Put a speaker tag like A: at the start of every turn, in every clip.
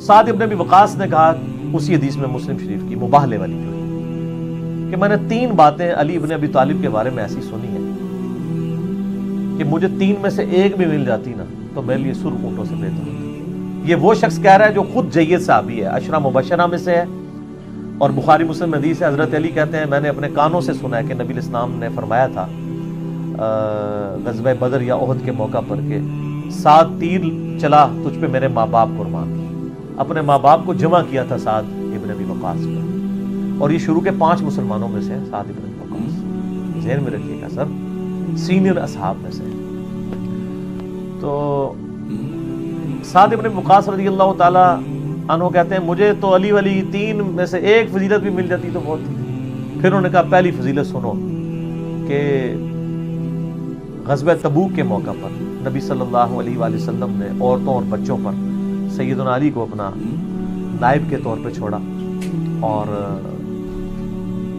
A: سعد ابن ابی وقاص نے کہا اسی حدیث میں مسلم شریف کی مباہلے والی جو ہے کہ میں نے 3 باتیں علی ابن ابی طالب کے بارے میں ایسی سنی ہیں کہ مجھے 3 میں سے ایک بھی مل جاتی نا تو میرے لیے سرخ اونٹوں سے بہتر ہوتا۔ یہ وہ شخص کہہ رہا ہے جو خود جید صحابی ہے، عشرہ مبشرہ میں سے ہے، اور بخاری مسلم حدیث ہے، حضرت علی کہتے ہیں میں نے اپنے کانوں سے سنا ہے کہ نبی الاسلام نے فرمایا تھا غزوہ بدر یا احد کے موقع پر کہ 7 تیر چلا تجھ پہ میرے ماں باپ قربان، اپنے ماں باپ کو جمع کیا تھا سعد ابن ابی وقاص پر، اور یہ شروع کے 5 مسلمانوں میں سے سعد ابن ابی وقاص، ذہن میں رکھیے گا سر، سینئر اصحاب میں سے۔ تو سعد ابن ابی وقاص رضی اللہ تعالی عنہ کہتے ہیں مجھے تو علی ولی 3 میں سے ایک فضیلت بھی مل جاتی تو بہت تھی۔ پھر انہوں نے کہا پہلی فضیلت سنو کہ غزوہ تبوک کے موقع پر نبی صلی اللہ علیہ وآلہ وسلم نے عورتوں اور بچوں پر سیدنا علی کو اپنا نائب کے طور پہ چھوڑا، اور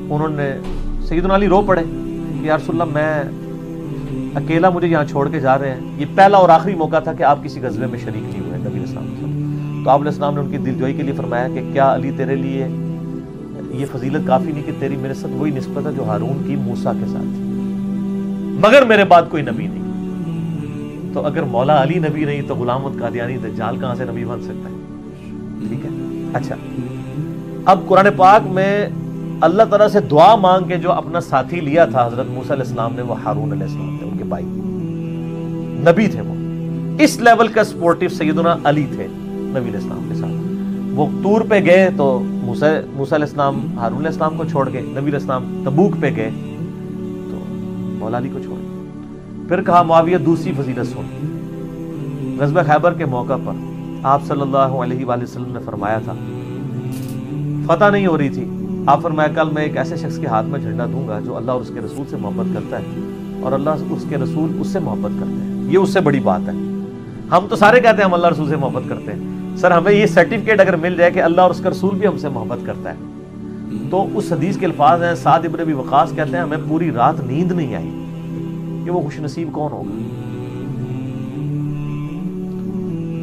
A: انہوں نے سیدنا علی رو پڑے کہ یا رسول اللہ میں اکیلا مجھے یہاں چھوڑ کے جا رہے ہیں، یہ پہلا اور آخری موقع تھا کہ آپ کسی غزوے میں شریک نہیں ہوئے نبی علیہ السلام۔ تو آپ علیہ السلام نے ان کی دلجوئی کے لیے فرمایا کہ کیا علی تیرے لیے یہ فضیلت کافی نہیں کہ تیری میرے ساتھ وہی نسبت ہے جو ہارون کی موسیٰ کے ساتھ تھی، مگر میرے بعد کوئی نبی نہیں۔ تو اگر مولا علی نبی نہیں تو غلام احمد قادیانی دجال کہاں سے نبی بن سکتا ہے؟ ٹھیک ہے، اچھا اب قرآن پاک میں اللہ تعالیٰ سے دعا مانگ کے جو اپنا ساتھی لیا تھا حضرت موسیٰ علیہ السلام نے، وہ ہارون علیہ السلام تھے، ان کے بھائی نبی تھے، وہ اس لیول کا سپورٹیو سیدنا علی تھے نبی علیہ السلام کے ساتھ۔ وہ طور پہ گئے تو موسیٰ علیہ السلام ہارون علیہ السلام کو چھوڑ گئے، نبی علیہ السلام تبوک پہ گئے تو مولا علی کو چھوڑ گئے۔ پھر کہا معاویہ دوسری فضیلت سن، غزوہ خیبر کے موقع پر آپ صلی اللہ علیہ وآلہ وسلم نے فرمایا تھا، فتح نہیں ہو رہی تھی، آپ فرمایا کل میں ایک ایسے شخص کے ہاتھ میں جھنڈا دوں گا جو اللہ اور اس کے رسول سے محبت کرتا ہے اور اللہ اس کے رسول اس سے محبت کرتے ہیں، یہ اس سے بڑی بات ہے۔ ہم تو سارے کہتے ہیں ہم اللہ رسول سے محبت کرتے ہیں، سر ہمیں یہ سرٹیفکیٹ اگر مل جائے کہ اللہ اور اس کا رسول بھی ہم سے محبت کرتا ہے، تو اس حدیث کے الفاظ ہیں، سعد ابن ابی وقاص کہتے ہیں ہمیں پوری رات نیند نہیں آئی کہ وہ خوش نصیب کون ہوگا۔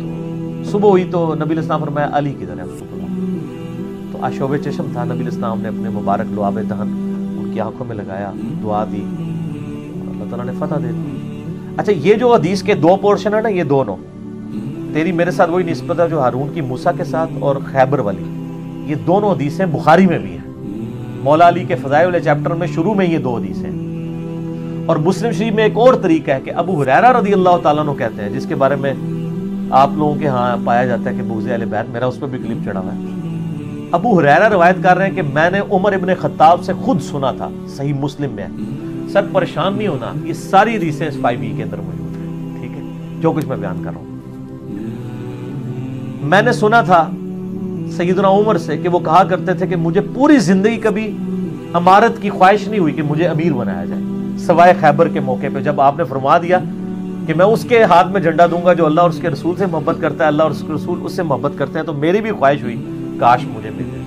A: تو صبح ہوئی تو نبی علیہ السلام فرمایا علی کدھر ہے؟ تو آشوب چشم تھا، نبی علیہ السلام نے اپنے مبارک لعاب دہن ان کی آنکھوں میں لگایا، دعا دی، اللہ تعالیٰ نے فتح دے دی۔ اچھا یہ جو حدیث کے 2 پورشن ہے نا، یہ دونوں تیری میرے ساتھ وہی نسبت ہے جو ہارون کی موسیٰ کے ساتھ اور خیبر والی، یہ دونوں حدیثیں بخاری میں بھی ہیں، مولا علی کے فضائل والے چیپٹر میں شروع میں یہ 2 حدیثیں ہیں، اور مسلم شریف میں ایک اور طریقہ ہے کہ ابو ہریرہ رضی اللہ تعالیٰ عنہ کہتے ہیں، جس کے بارے میں آپ لوگوں کے ہاں پایا جاتا ہے کہ بغض اہل بیت، میرا اس پہ بھی کلپ چڑھا ہوا ہے۔ ابو ہریرہ روایت کر رہے ہیں کہ میں نے عمر ابن خطاب سے خود سنا تھا، صحیح مسلم میں ہے۔ سر پریشان نہیں ہونا، یہ ساری حدیثیں 5e کے اندر موجود ہیں، ٹھیک ہے، جو کچھ میں بیان کر رہا ہوں۔ میں نے سنا تھا سیدنا عمر سے کہ وہ کہا کرتے تھے کہ مجھے پوری زندگی کبھی امارت کی خواہش نہیں ہوئی کہ مجھے امیر بنایا جائے، سوائے خیبر کے موقع پہ جب آپ نے فرما دیا کہ میں اس کے ہاتھ میں جھنڈا دوں گا جو اللہ اور اس کے رسول سے محبت کرتا ہے، اللہ اور اس کے رسول اس سے محبت کرتے ہیں، تو میری بھی خواہش ہوئی کاش مجھے مل جائے۔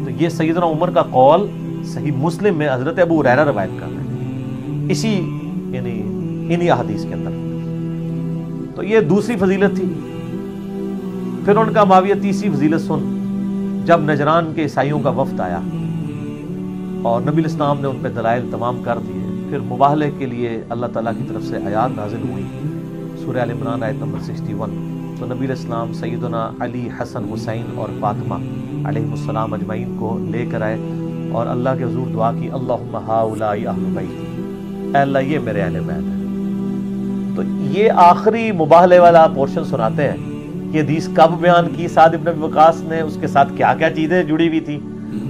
A: تو یہ سیدنا عمر کا قول صحیح مسلم میں حضرت ابو ہریرہ روایت کر رہے ہیں، اسی یعنی انہی احادیث کے اندر۔ تو یہ دوسری فضیلت تھی۔ پھر ان کا معاویہ تیسری فضیلت سن، جب نجران کے عیسائیوں کا وفد آیا اور نبی الاسلام نے ان پہ دلائل تمام کر دیے، پھر مباہلے کے لیے اللہ تعالیٰ کی طرف سے آیات نازل ہوئی، سورہ آل عمران آیت نمبر 61۔ تو نبی علیہ السلام سیدنا علی، حسن، حسین اور فاطمہ علیہ السلام اجمعین کو لے کر آئے اور اللہ کے حضور دعا کی، اللہم ہؤلاء اہل بیت، اے اللہ یہ میرے اہل بیت ہیں۔ تو یہ آخری مباہلے والا پورشن سناتے ہیں کہ حدیث کب بیان کی سعد ابن ابی وقاص نے، اس کے ساتھ کیا کیا چیزیں جڑی ہوئی تھی،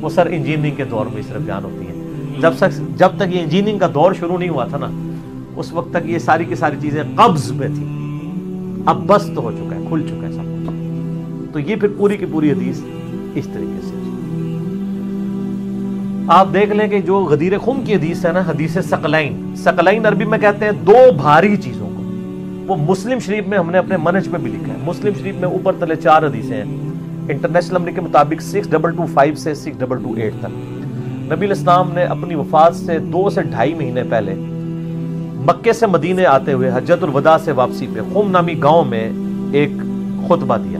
A: وہ سر انجینئرنگ کے دور میں صرف بیان ہوتی ہیں۔ جب تک یہ انجینئرنگ کا دور شروع نہیں ہوا تھا نا، اس وقت تک یہ ساری کی ساری چیزیں قبض میں تھی، اب بست ہو چکا ہے، کھل چکا ہے سب کچھ۔ تو یہ پھر پوری کی پوری حدیث اس طریقے سے آپ دیکھ لیں کہ جو غدیر خم کی حدیث ہے نا، حدیث ثقلین عربی میں کہتے ہیں 2 بھاری چیزوں کو، وہ مسلم شریف میں ہم نے اپنے منہج میں بھی لکھا ہے۔ مسلم شریف میں اوپر تلے 4 حدیثیں ہیں، انٹرنیشنل نمبر کے مطابق 6225 سے 6228 تک۔ نبی علیہ السلام نے اپنی وفات سے 2 سے 2.5 مہینے پہلے مکے سے مدینے آتے ہوئے حجۃ الوداع سے واپسی پہ خم نامی گاؤں میں ایک خطبہ دیا،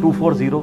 A: 240।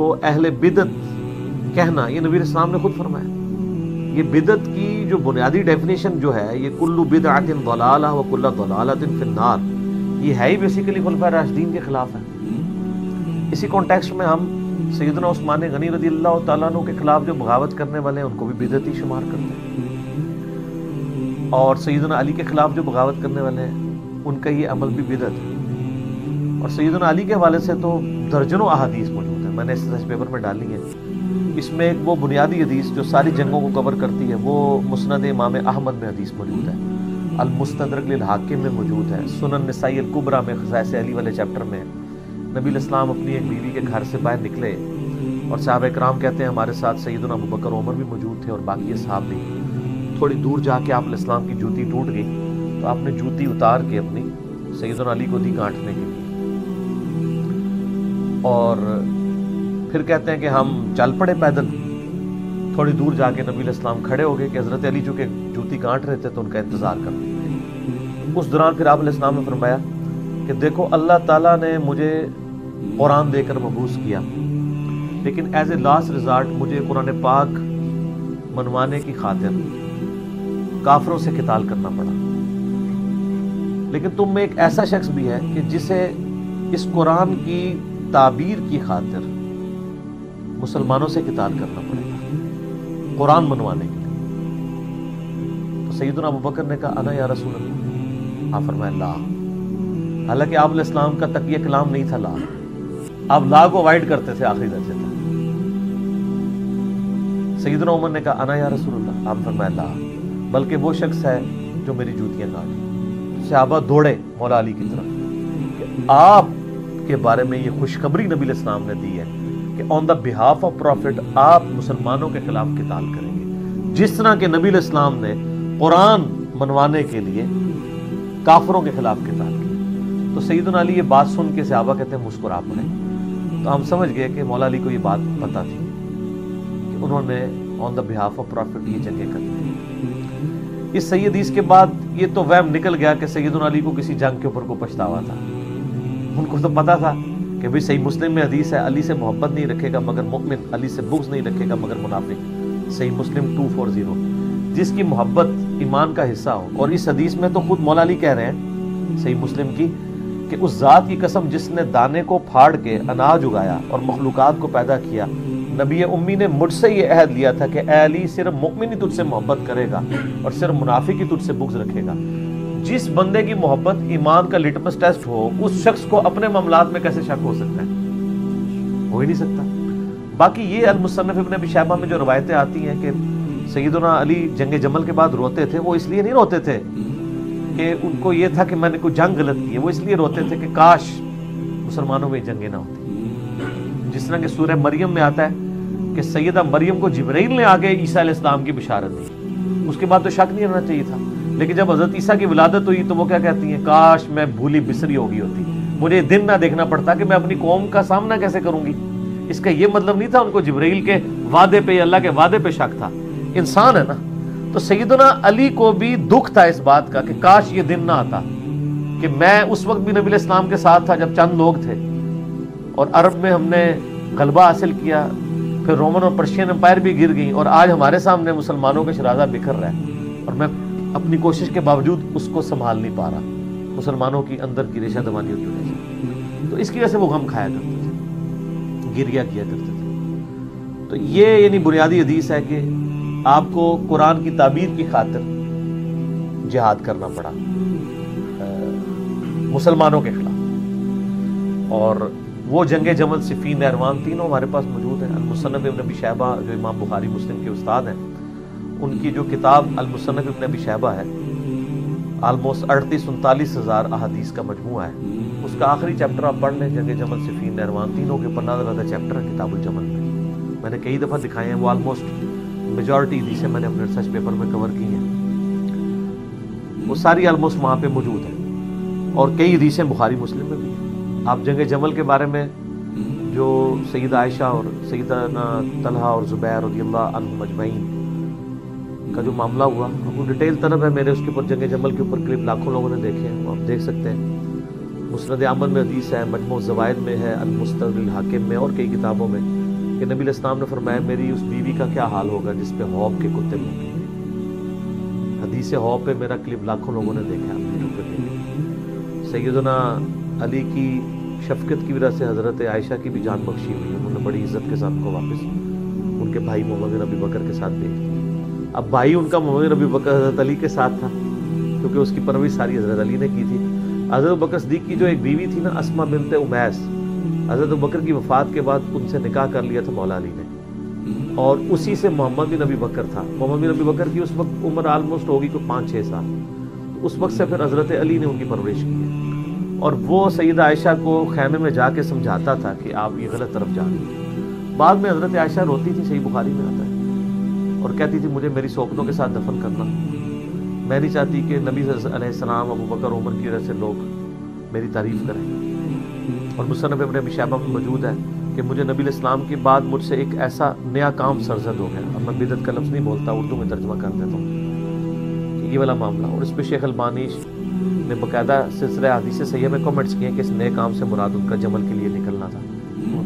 A: کو اہل بدعت کہنا یہ نبی اسلام نے خود فرمایا. یہ بدعت کی جو بنیادی ڈیفینیشن جو ہے یہ کل بدعت ضلالہ و کل ضلالۃ فی النار، یہ ہے ہی بیسیکلی خلفائے راشدین کے خلاف ہے. اسی کانٹیکسٹ میں ہم سیدنا عثمان غنی رضی اللہ تعالیٰ عنہ کے خلاف جو بغاوت کرنے والے ہیں ان کو بھی بدعتی شمار کرتے ہیں، اور سیدنا علی کے خلاف جو بغاوت کرنے والے ہیں ان کا یہ عمل بھی بدعت ہے. اور سیدنا علی کے حوالے سے تو درجنوں احادیث موجود ہیں، میں نے اس پیپر میں ڈالی ہیں. اس میں ایک وہ بنیادی حدیث جو ساری جنگوں کو کور کرتی ہے وہ مسند امام احمد میں حدیث موجود ہے، المستدرک للحاکم میں موجود ہے، سنن نسائی الکبریٰ میں خصائص علی والے چیپٹر میں نبی الاسلام اپنی ایک بیوی کے گھر سے باہر نکلے اور صحابہ کرام کہتے ہیں ہمارے ساتھ سیدنا ابو بکر عمر بھی موجود تھے اور باقی اصحاب بھی. تھوڑی دور جا کے آپ الاسلام کی جوتی ٹوٹ گئی تو آپ نے جوتی اتار کے اپنی سیدنا علی کو دی گانٹنے کے لیے، اور پھر کہتے ہیں کہ ہم چل پڑے پیدل. تھوڑی دور جا کے نبی الاسلام کھڑے ہو گئے کہ حضرت علی چونکہ جوتی گانٹ رہے تھے تو ان کا انتظار کرتے. اس دوران پھر آپ الاسلام نے فرمایا کہ دیکھو اللہ تعالیٰ نے مجھے قرآن دے کر مبعوث کیا، لیکن ایز اے لاسٹ ریزارٹ مجھے قرآن پاک منوانے کی خاطر کافروں سے قتال کرنا پڑا. لیکن تم میں ایک ایسا شخص بھی ہے کہ جسے اس قرآن کی تعبیر کی خاطر مسلمانوں سے قتال کرنا پڑے گا قرآن منوانے کے لیے. تو سیدنا ابو بکر نے کہا انا یا رسول اللہ. آپ فرمایا لا. حالانکہ آپ علیہ السلام کا تک یہ کلام نہیں تھا لا، آپ لا کو اوائڈ کرتے تھے آخری درجے تک. سیدنا عمر نے کہا انا یا رسول اللہ. آپ فرمایا لا، بلکہ وہ شخص ہے جو میری جوتیاں گانٹے. صحابہ دوڑے مولا علی کی طرف کہ آپ کے بارے میں یہ خوشخبری نبی علیہ السلام نے دی ہے کہ آن دا بہاف آف پروفٹ آپ مسلمانوں کے خلاف قتال کریں گے، جس طرح کہ نبی علیہ السلام نے قرآن منوانے کے لیے کافروں کے خلاف قتال کیا. تو سیدنا علی یہ بات سن کے صحابہ کہتے ہیں مسکرا پڑے. تو ہم سمجھ گئے کہ مولا علی کو یہ بات پتہ تھی کہ انہوں نے آن دا بہاف آف پروفٹ یہ جنگیں کرنی. اس صحیح حدیث کے بعد یہ تو وہم نکل گیا کہ سیدنا علی کو کسی جنگ کے اوپر کو پچھتاوا تھا. ان کو تو پتا تھا کہ بھئی صحیح مسلم میں حدیث ہے علی سے محبت نہیں رکھے گا مگر مؤمن، علی سے بغض نہیں رکھے گا مگر منافق. صحیح مسلم 240. جس کی محبت ایمان کا حصہ ہو. اور اس حدیث میں تو خود مولا علی کہہ رہے ہیں صحیح مسلم کی کہ اس ذات کی قسم جس نے دانے کو پھاڑ کے اناج اگایا اور مخلوقات کو پیدا کیا، نبی امی نے مجھ سے یہ عہد لیا تھا کہ اے علی صرف مؤمن ہی تجھ سے محبت کرے گا اور صرف منافق ہی تجھ سے بغض رکھے گا. جس بندے کی محبت ایمان کا لٹمس ٹیسٹ ہو اس شخص کو اپنے معاملات میں کیسے شک ہو سکتا ہے؟ ہو ہی نہیں سکتا. باقی یہ المصنف ابن ابی شیبہ میں جو روایتیں آتی ہیں کہ سیدنا علی جنگ جمل کے بعد روتے تھے، وہ اس لیے نہیں روتے تھے کہ ان کو یہ تھا کہ میں نے کوئی جنگ غلط کی ہے، وہ اس لیے روتے تھے کہ کاش مسلمانوں میں جنگیں نہ ہوتی. جس طرح کہ سورہ مریم میں آتا ہے کہ سیدہ مریم کو جبرائیل نے آگے عیسیٰ علیہ السلام کی بشارت دی. اس کے بعد تو شک نہیں رہنا چاہیے تھا، لیکن جب حضرت عیسیٰ کی ولادت ہوئی تو وہ کیا کہتی ہیں، کاش میں بھولی بسری ہو گئی ہوتی، مجھے دن نہ دیکھنا پڑتا کہ میں اپنی قوم کا سامنا کیسے کروں گی. اس کا یہ مطلب نہیں تھا ان کو جبرائیل کے وعدے پہ یا اللہ کے وعدے پہ شک تھا. انسان ہے نا. تو سیدنا علی کو بھی دکھ تھا اس بات کا کہ کاش یہ دن نہ آتا کہ میں اس وقت بھی نبی علیہ السلام کے ساتھ تھا جب چند لوگ تھے اور عرب میں ہم نے غلبہ حاصل کیا، پھر رومن اور پرشین امپائر بھی گر گئی اور آج ہمارے سامنے مسلمانوں کا شرازہ بکھر رہا ہے اور میں اپنی کوشش کے باوجود اس کو سنبھال نہیں پا رہا مسلمانوں کی اندر کی ریشہ دبانیوں کی وجہ سے. تو اس کی وجہ سے وہ غم کھایا کرتے تھے، گریہ کیا کرتے تھے. تو یہ یعنی بنیادی حدیث ہے کہ آپ کو قرآن کی تعبیر کی خاطر جہاد کرنا پڑا مسلمانوں کے خلاف. اور وہ جنگ جمل، صفین، نہروان تینوں ہمارے پاس موجود ہیں. المصنف ابن ابی شیبہ جو امام بخاری مسلم کے استاد ہیں، ان کی جو کتاب المصنف ابن ابی شیبہ ہے آلموسٹ 38-39 ہزار احادیث کا مجموعہ ہے. اس کا آخری چیپٹر آپ پڑھ لیں، جنگ جمل، صفین، نہروان تینوں کے اوپر نازل زیادہ چیپٹر ہے کتاب الجمل میں. میں نے کئی دفعہ دکھائے ہیں، وہ آلموسٹ میجورٹی حدیثیں میں نے اپنے ریسرچ پیپر میں کور کی ہیں، وہ ساری آلموسٹ وہاں پہ موجود ہیں اور کئی حدیثیں بخاری مسلم میں بھی ہیں. آپ جنگ جمل کے بارے میں جو سیدہ عائشہ اور سیدنا طلحہ اور زبیر رضی اللہ عنہم اجمعین کا جو معاملہ ہوا، وہ ڈیٹیل طلب ہے میرے، اس کے اوپر جنگ جمل کے اوپر کلپ لاکھوں لوگوں نے دیکھے ہیں، وہ آپ دیکھ سکتے ہیں. مسند احمد میں حدیث ہے، مجموع الزوائد میں ہے، المستدرک للحاکم میں اور کئی کتابوں میں کہ نبی علیہ السلام نے فرمایا میری اس بیوی کا کیا حال ہوگا جس پہ حوض کے کتے بھونکیں گے. حدیث حوض پہ میرا کلپ لاکھوں لوگوں نے دیکھا یوٹیوب پہ دیکھا. سیدنا علی کی شفقت کی وجہ سے حضرت عائشہ کی بھی جان بخشی ہوئی. انہوں نے بڑی عزت کے ساتھ کو واپس ان کے بھائی محمد بن ابی بکر کے ساتھ بھیج دیا. اب بھائی ان کا محمد بن ابی بکر حضرت علی کے ساتھ تھا کیونکہ اس کی پرورش ساری حضرت علی نے کی تھی. حضرت بکر صدیق کی جو ایک بیوی تھی نا اسما بنت امیس، حضرت بکر کی وفات کے بعد ان سے نکاح کر لیا تھا مولا علی نے، اور اسی سے محمد بن ابی بکر تھا. محمد بن ابی بکر کی اس وقت عمر آلموسٹ ہوگی کوئی 5-6 سال. اس وقت سے پھر حضرت علی نے ان کی پرورش کی ہے، اور وہ سیدہ عائشہ کو خیمے میں جا کے سمجھاتا تھا کہ آپ یہ غلط طرف جا رہی ہیں. بعد میں حضرت عائشہ روتی تھی، صحیح بخاری میں آتا ہے، اور کہتی تھی مجھے میری صحبتوں کے ساتھ دفن کرنا. میں نہیں چاہتی کہ نبی علیہ السلام، ابو بکر، عمر کی وجہ سے لوگ میری تعریف کریں. اور مصنف ابن ابی شیبہ میں موجود ہے کہ مجھے نبی علیہ السلام کے بعد مجھ سے ایک ایسا نیا کام سرزد ہو گیا. اب میں بدعت کا لفظ نہیں بولتا، اردو میں ترجمہ کر دیتا ہوں کہ یہ والا معاملہ. اور اس پہ شیخ البانی نے باقاعدہ سلسلہ حدیث صحیحہ میں کمنٹس کیے کہ اس نئے کام سے مراد ان کا جمل کے لیے نکلنا تھا.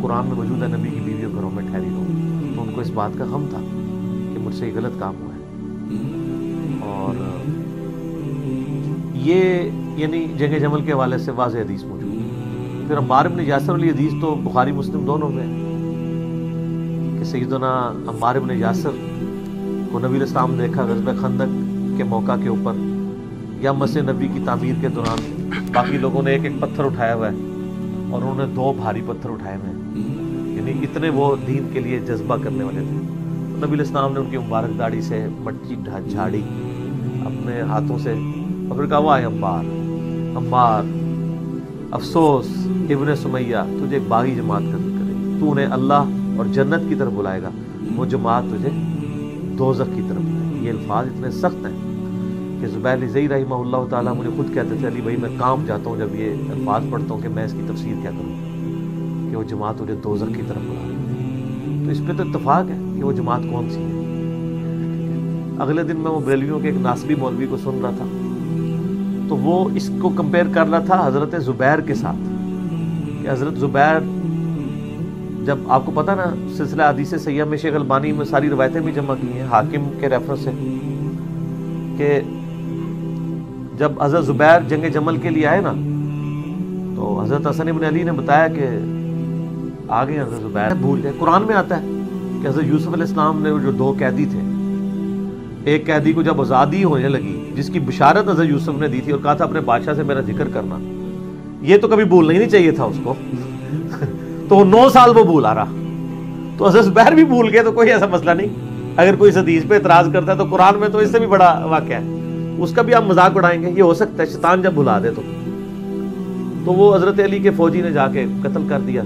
A: قرآن میں موجود ہے نبی کی بیویوں گھروں میں ٹھہری ہو، تو ان کو اس بات کا غم تھا کہ مجھ سے یہ غلط کام ہوا ہے. اور یہ یعنی جنگ جمل کے حوالے سے واضح حدیث موجود ہے. پھر عمار بن یاسر والی حدیث تو بخاری مسلم دونوں میں ہے کہ سیدنا عمار بن یاسر کو نبی علیہ السلام دیکھا غزوہ خندق کے موقع کے اوپر یا مسجد نبی کی تعمیر کے دوران. باقی لوگوں نے ایک ایک پتھر اٹھایا ہوا ہے اور انہوں نے 2 بھاری پتھر اٹھائے ہوئے ہیں، یعنی اتنے وہ دین کے لیے جذبہ کرنے والے تھے. نبی علیہ السلام نے ان کی مبارک داڑھی سے مٹی جھاڑی اپنے ہاتھوں سے، اور پھر کہا وائے عمار، عمار افسوس ابن سمیہ تجھے ایک باغی جماعت قتل کرے گی. تو انہیں اللہ اور جنت کی طرف بلائے گا، وہ جماعت تجھے دوزخ کی طرف بلائے گی. یہ الفاظ اتنے سخت ہیں کہ زبیر لزئی رحمہ اللہ تعالیٰ مجھے خود کہتے تھے علی بھائی میں کام جاتا ہوں جب یہ الفاظ پڑھتا ہوں کہ میں اس کی تفسیر کیا کروں کہ وہ جماعت تجھے دوزخ کی طرف بلا رہی. تو اس پہ تو اتفاق ہے کہ وہ جماعت کون سی ہے. اگلے دن میں وہ بریلویوں کے ایک ناسبی مولوی کو سن رہا تھا، تو وہ اس کو کمپیئر کر رہا تھا حضرت زبیر کے ساتھ کہ حضرت زبیر، جب آپ کو پتہ نا سلسلہ حدیث صحیحہ میں شیخ البانی میں ساری روایتیں بھی جمع کی ہیں حاکم کے ریفرنس سے کہ جب حضرت زبیر جنگ جمل کے لیے آئے نا تو حضرت حسن ابن علی نے بتایا کہ آگے حضرت زبیر بھول گئے. قرآن میں آتا ہے کہ حضرت یوسف علیہ السلام نے جو 2 قیدی تھے، ایک قیدی کو جب آزادی ہونے لگی جس کی بشارت حضرت یوسف نے دی تھی اور کہا تھا اپنے بادشاہ سے میرا ذکر کرنا، یہ تو کبھی بھولنا ہی نہیں چاہیے تھا اس کو تو 9 سال وہ بھول آ رہا. تو حضرت زبیر بھی بھول گئے تو کوئی ایسا مسئلہ نہیں. اگر کوئی اس حدیث پہ اعتراض کرتا ہے تو قرآن میں تو اس سے بھی بڑا واقعہ ہے، اس کا بھی آپ مذاق اڑائیں گے. یہ ہو سکتا ہے شیطان جب بھلا دے تو وہ حضرت علی کے فوجی نے جا کے قتل کر دیا.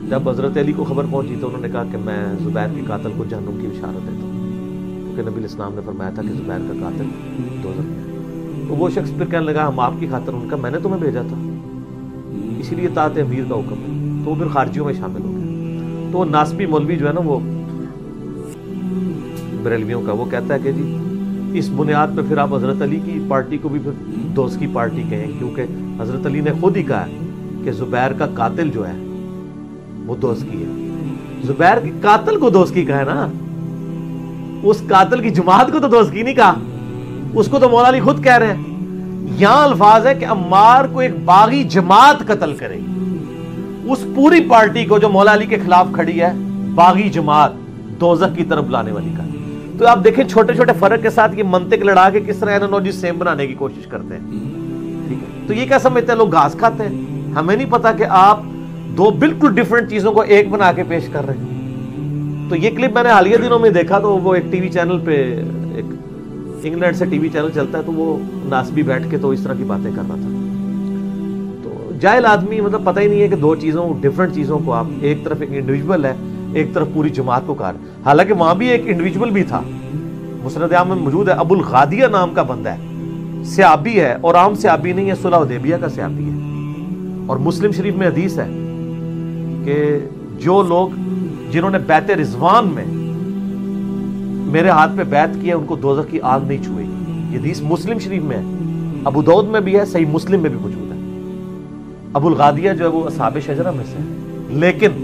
A: جب حضرت علی کو خبر پہنچی تو انہوں نے کہا کہ میں زبیر کے قاتل کو جہنم کی بشارت دیتا ہوں، کیونکہ نبی علیہ السلام نے فرمایا تھا کہ زبیر کا قاتل دوزخ میں ہے. تو وہ شخص پھر کہنے لگا ہم آپ کی خاطر، ان کا میں نے تمہیں بھیجا تھا اسی لیے طاعت امیر کا حکم ہے. تو وہ پھر خارجیوں میں شامل ہو گیا. تو وہ ناسبی مولوی جو ہے نا وہ بریلویوں کا، وہ کہتا ہے کہ جی اس بنیاد پہ پھر آپ حضرت علی کی پارٹی کو بھی پھر دوست کی پارٹی کہیں، کیونکہ حضرت علی نے خود ہی کہا ہے کہ زبیر کا قاتل جو ہے وہ دوست کی ہے. زبیر کے قاتل کو دوست کی کہا ہے نا، اس قاتل کی جماعت کو تو دوست کی نہیں کہا. اس کو تو مولا علی خود کہہ رہے ہیں. یہاں الفاظ ہے کہ عمار کو ایک باغی جماعت قتل کرے گی. اس پوری پارٹی کو جو مولا علی کے خلاف کھڑی ہے باغی جماعت دوزخ کی طرف لانے والی کا. تو آپ دیکھیں چھوٹے چھوٹے فرق کے ساتھ یہ منطق لڑا کے کس طرح اینالوجی سیم بنانے کی کوشش کرتے ہیں. ٹھیک ہے، تو یہ کیا سمجھتے ہیں لوگ گھاس کھاتے ہیں؟ ہمیں نہیں پتا کہ آپ 2 بالکل ڈیفرنٹ چیزوں کو ایک بنا کے پیش کر رہے ہیں. تو یہ کلپ میں نے حالیہ دنوں میں دیکھا تو وہ ایک ٹی وی چینل پہ، ایک انگلینڈ سے ٹی وی چینل چلتا ہے، تو وہ ناسبی بیٹھ کے تو اس طرح کی باتیں کر رہا تھا. تو جاہل آدمی مطلب پتہ ہی نہیں ہے کہ 2 چیزوں ڈیفرنٹ چیزوں کو آپ ایک طرف ایک انڈیویجول ہے، ایک طرف پوری جماعت کو کہا. حالانکہ وہاں بھی ایک انڈیویجول بھی تھا، مسند احمد میں موجود ہے، ابو الغادیہ نام کا بندہ ہے، صحابی ہے، اور عام صحابی نہیں ہے، صلح حدیبیہ کا صحابی ہے. اور مسلم شریف میں حدیث ہے کہ جو لوگ جنہوں نے بیعت رضوان میں میرے ہاتھ پہ بیعت کیا ان کو دوزخ کی آگ نہیں چھوئے گی. یہ حدیث مسلم شریف میں ہے، ابو داؤد میں بھی ہے، صحیح مسلم میں بھی موجود ہے. ابو الغادیہ جو ہے وہ اصحاب شجرہ میں سے ہے. لیکن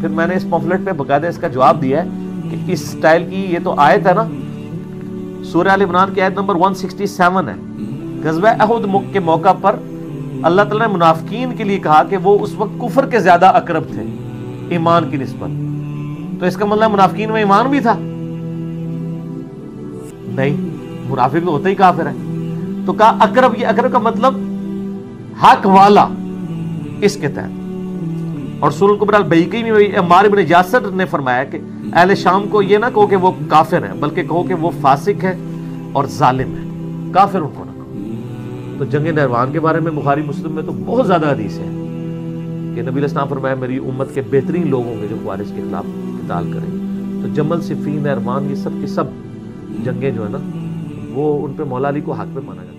A: پھر میں نے اس پمفلٹ پہ باقاعدہ اس کا جواب دیا ہے کہ اس سٹائل کی یہ تو آیت ہے نا, سورہ آل عمران کی آیت نمبر 167 ہے. غزوہ احد کے موقع پر اللہ تعالیٰ نے منافقین کے لیے کہا کہ وہ اس وقت کفر کے زیادہ اقرب تھے ایمان کی نسبت. تو اس کا مطلب منافقین میں ایمان بھی تھا؟ نہیں, منافق تو ہوتا ہی کافر ہے. تو کہا اقرب, یہ اقرب کا مطلب حق والا اس کے تحت. اور سورہ الکبریٰ البیہقی میں عمار بن یاسر نے فرمایا کہ اہل شام کو یہ نہ کہو کہ وہ کافر ہیں, بلکہ کہو کہ وہ فاسق ہے اور ظالم ہے, کافر ان کو نہ کہو. تو جنگ نہروان کے بارے میں بخاری مسلم میں تو بہت زیادہ حدیث ہے کہ نبی علیہ السلام فرمایا میری امت کے بہترین لوگ ہوں گے جو خوارج کے خلاف قتال کریں گے. تو جمل, صفین, نہروان, یہ سب کی سب جنگیں جو ہے نا وہ ان پہ مولا علی کو حق پہ مانا جاتا ہے.